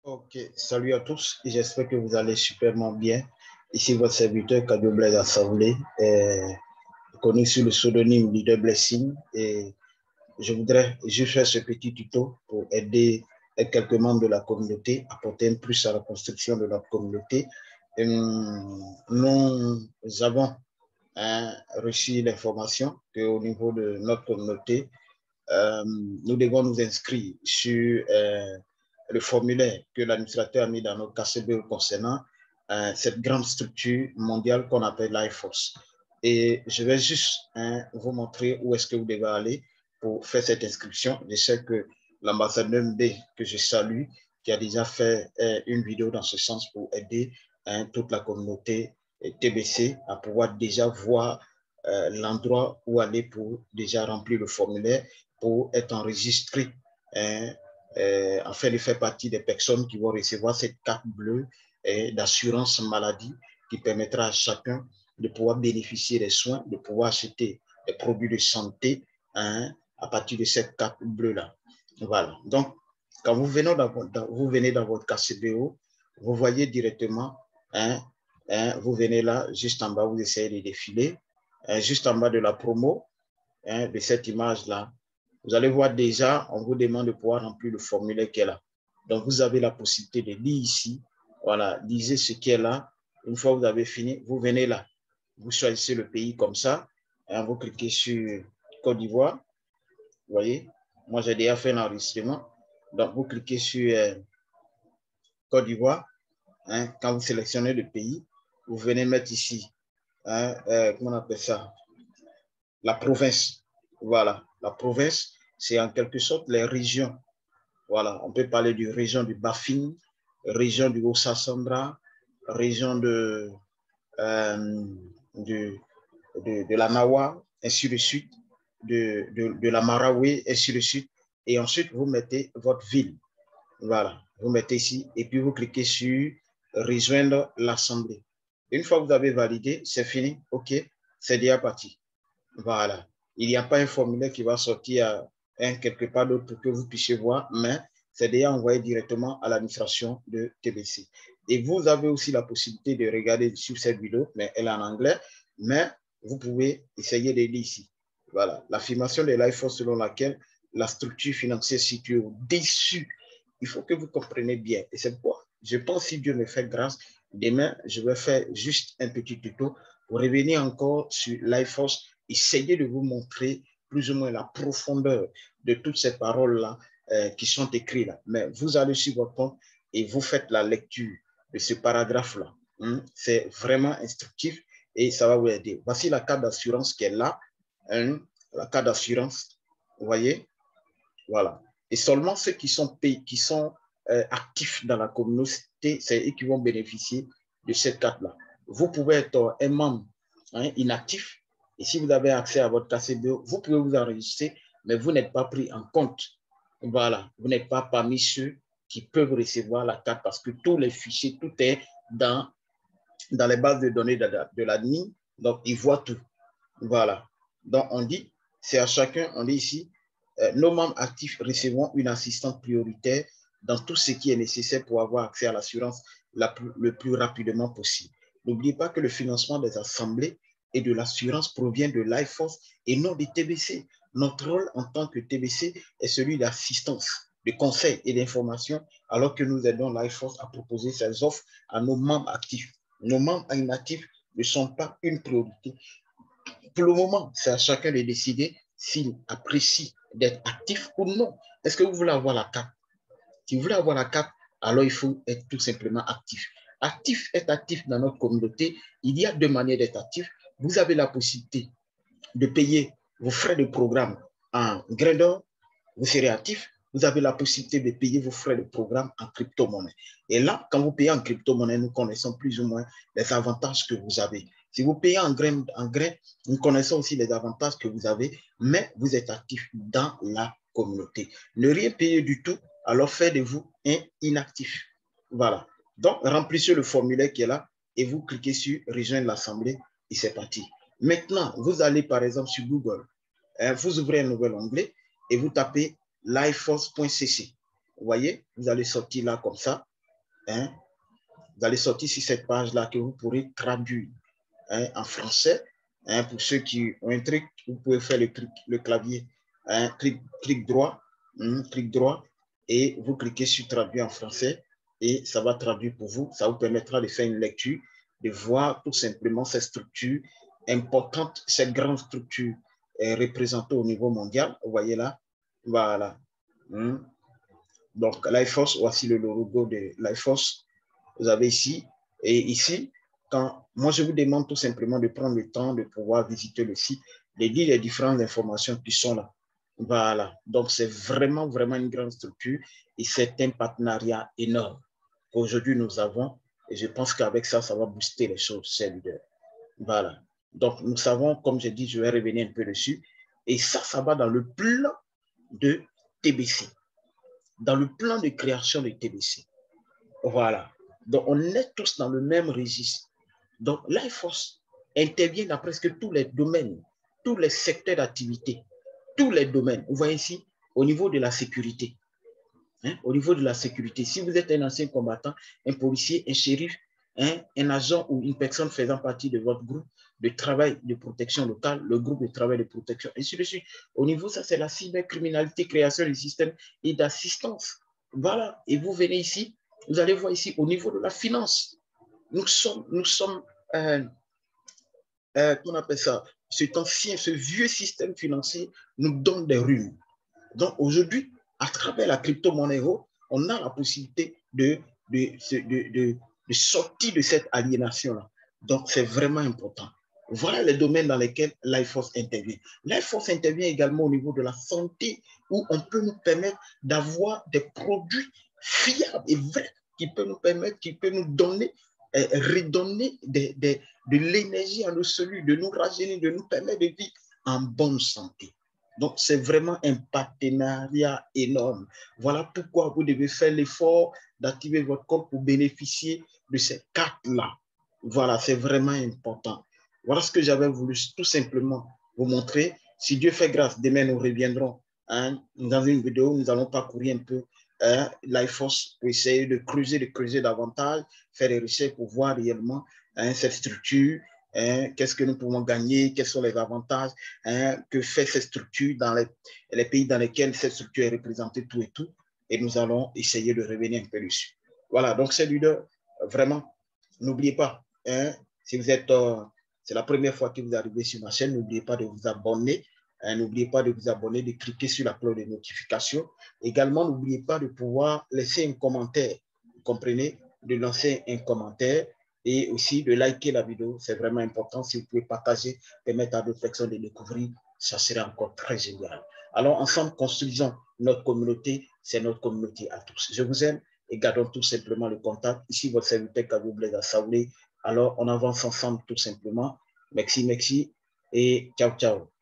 Ok, salut à tous, j'espère que vous allez superment bien. Ici votre serviteur Kadio Blaise Assemblée, connu sous le pseudonyme Leader Blessing, et je voudrais juste faire ce petit tuto pour aider quelques membres de la communauté, apporter un plus à la construction de notre communauté. Nous avons reçu l'information qu'au niveau de notre communauté, nous devons nous inscrire sur le formulaire que l'administrateur a mis dans notre KCB concernant cette grande structure mondiale qu'on appelle l'IFOS. Et je vais juste vous montrer où est-ce que vous devez aller pour faire cette inscription. Je sais que l'ambassadeur MB, que je salue, qui a déjà fait une vidéo dans ce sens pour aider toute la communauté TBC à pouvoir déjà voir l'endroit où aller pour déjà remplir le formulaire pour être enregistré afin de faire partie des personnes qui vont recevoir cette carte bleue d'assurance maladie qui permettra à chacun de pouvoir bénéficier des soins, de pouvoir acheter des produits de santé à partir de cette carte bleue-là. Voilà. Donc, quand vous venez dans votre KCBO, vous voyez directement, vous venez là, juste en bas, vous essayez de défiler, juste en bas de la promo, de cette image-là, vous allez voir déjà, on vous demande de pouvoir remplir le formulaire qui est là. Donc, vous avez la possibilité de lire ici. Voilà, lisez ce qui est là. Une fois que vous avez fini, vous venez là. Vous choisissez le pays comme ça. Vous cliquez sur Côte d'Ivoire. Vous voyez, moi, j'ai déjà fait un enregistrement. Donc, vous cliquez sur Côte d'Ivoire. Quand vous sélectionnez le pays, vous venez mettre ici, comment on appelle ça? La province. Voilà, la province, c'est en quelque sorte les régions. Voilà, on peut parler de région du Bafing, région du Haut-Sassandra, région de la Nawa, ainsi de suite, de la Marawi, ainsi de suite. Et ensuite, vous mettez votre ville. Voilà, vous mettez ici et puis vous cliquez sur rejoindre l'Assemblée. Une fois que vous avez validé, c'est fini. OK, c'est déjà parti. Voilà. Il n'y a pas un formulaire qui va sortir quelque part d'autre pour que vous puissiez voir, mais c'est déjà envoyé directement à l'administration de TBC. Et vous avez aussi la possibilité de regarder sur cette vidéo, mais elle est en anglais, mais vous pouvez essayer de lire ici. Voilà. L'affirmation de l'IFOS selon laquelle la structure financière située au-dessus, il faut que vous compreniez bien. Et c'est pourquoi je pense, si Dieu me fait grâce, demain, je vais faire juste un petit tuto pour revenir encore sur l'IFOS, essayer de vous montrer plus ou moins la profondeur de toutes ces paroles-là qui sont écrites là. Mais vous allez sur votre compte et vous faites la lecture de ce paragraphe-là. C'est vraiment instructif et ça va vous aider. Voici la carte d'assurance qui est là. La carte d'assurance, vous voyez? Voilà. Et seulement ceux qui sont actifs dans la communauté, c'est eux qui vont bénéficier de cette carte-là. Vous pouvez être un membre inactif. Et si vous avez accès à votre KCBO, vous pouvez vous enregistrer, mais vous n'êtes pas pris en compte. Voilà, vous n'êtes pas parmi ceux qui peuvent recevoir la carte parce que tous les fichiers, tout est dans les bases de données de l'admin. Donc, ils voient tout. Voilà. Donc, on dit, c'est à chacun, on dit ici, nos membres actifs recevront une assistance prioritaire dans tout ce qui est nécessaire pour avoir accès à l'assurance le plus rapidement possible. N'oubliez pas que le financement des assemblées et de l'assurance provient de l'IFOS et non du TBC. Notre rôle en tant que TBC est celui d'assistance, de conseil et d'information, alors que nous aidons l'IFOS à proposer ses offres à nos membres actifs. Nos membres inactifs ne sont pas une priorité. Pour le moment, c'est à chacun de décider s'il apprécie d'être actif ou non. Est-ce que vous voulez avoir la carte? Si vous voulez avoir la carte, alors il faut être tout simplement actif. Être actif dans notre communauté, il y a deux manières d'être actif. Vous avez la possibilité de payer vos frais de programme en grain d'or, vous serez actif. Vous avez la possibilité de payer vos frais de programme en crypto-monnaie. Et là, quand vous payez en crypto-monnaie, nous connaissons plus ou moins les avantages que vous avez. Si vous payez en grain, nous connaissons aussi les avantages que vous avez, mais vous êtes actif dans la communauté. Ne rien payer du tout, alors faites de vous un inactif. Voilà. Donc, remplissez le formulaire qui est là et vous cliquez sur rejoindre l'assemblée et c'est parti. Maintenant, vous allez par exemple sur Google, vous ouvrez un nouvel onglet et vous tapez lifeforce.cc. Vous voyez, vous allez sortir là comme ça. Hein. Vous allez sortir sur cette page-là que vous pourrez traduire en français. Pour ceux qui ont un truc, vous pouvez faire le clavier, clic droit, et vous cliquez sur traduire en français et ça va traduire pour vous. Ça vous permettra de faire une lecture, de voir tout simplement cette structure importante, cette grande structure représentée au niveau mondial. Vous voyez là, voilà. Donc, LifeForce, voici le logo de LifeForce. Vous avez ici, et ici, moi je vous demande tout simplement de prendre le temps de pouvoir visiter le site, de lire les différentes informations qui sont là. Voilà, donc c'est vraiment, vraiment une grande structure et c'est un partenariat énorme qu'aujourd'hui nous avons et je pense qu'avec ça, ça va booster les choses, c'est leader. Voilà, donc nous savons, comme j'ai dit, je vais revenir un peu dessus et ça va dans le plan de TBC, dans le plan de création de TBC. Voilà. Donc, on est tous dans le même registre. Donc, LifeForce intervient dans presque tous les domaines, tous les secteurs d'activité, tous les domaines. Vous voyez ici, au niveau de la sécurité. Au niveau de la sécurité, si vous êtes un ancien combattant, un policier, un shérif, un agent ou une personne faisant partie de votre groupe de travail de protection locale, le groupe de travail de protection, et ainsi de suite. Au niveau, ça, c'est la cybercriminalité, création du système et d'assistance. Voilà. Et vous venez ici, vous allez voir ici, au niveau de la finance, nous sommes qu'on appelle ça, cet ancien, ce vieux système financier nous donne des ruines. Donc aujourd'hui, à travers la crypto-monnaie, on a la possibilité de sortir de cette aliénation-là. Donc c'est vraiment important. Voilà les domaines dans lesquels LifeForce intervient. LifeForce intervient également au niveau de la santé, où on peut nous permettre d'avoir des produits fiables et vrais qui peuvent nous permettre, qui peuvent nous donner, redonner de l'énergie à nos cellules, de nous rajeunir, de nous permettre de vivre en bonne santé. Donc, c'est vraiment un partenariat énorme. Voilà pourquoi vous devez faire l'effort d'activer votre compte pour bénéficier de ces cartes-là. Voilà, c'est vraiment important. Voilà ce que j'avais voulu tout simplement vous montrer. Si Dieu fait grâce, demain nous reviendrons dans une vidéo. Nous allons parcourir un peu LifeForce pour essayer de creuser davantage, faire des recherches pour voir réellement cette structure. Qu'est-ce que nous pouvons gagner, quels sont les avantages que fait cette structure dans les pays dans lesquels cette structure est représentée, tout et tout. Et nous allons essayer de revenir un peu dessus. Voilà, donc c'est leader, vraiment, n'oubliez pas, si vous êtes, c'est la première fois que vous arrivez sur ma chaîne, n'oubliez pas de vous abonner. N'oubliez pas de vous abonner, de cliquer sur la cloche de notification. Également, n'oubliez pas de pouvoir laisser un commentaire. Vous comprenez? De lancer un commentaire et aussi de liker la vidéo. C'est vraiment important. Si vous pouvez partager, permettre à d'autres personnes de découvrir, ça serait encore très génial. Alors, ensemble, construisons notre communauté. C'est notre communauté à tous. Je vous aime et gardons tout simplement le contact. Ici, votre serviteur Kabou Blaise Assaoulé. Alors, on avance ensemble tout simplement. Merci, merci et ciao, ciao.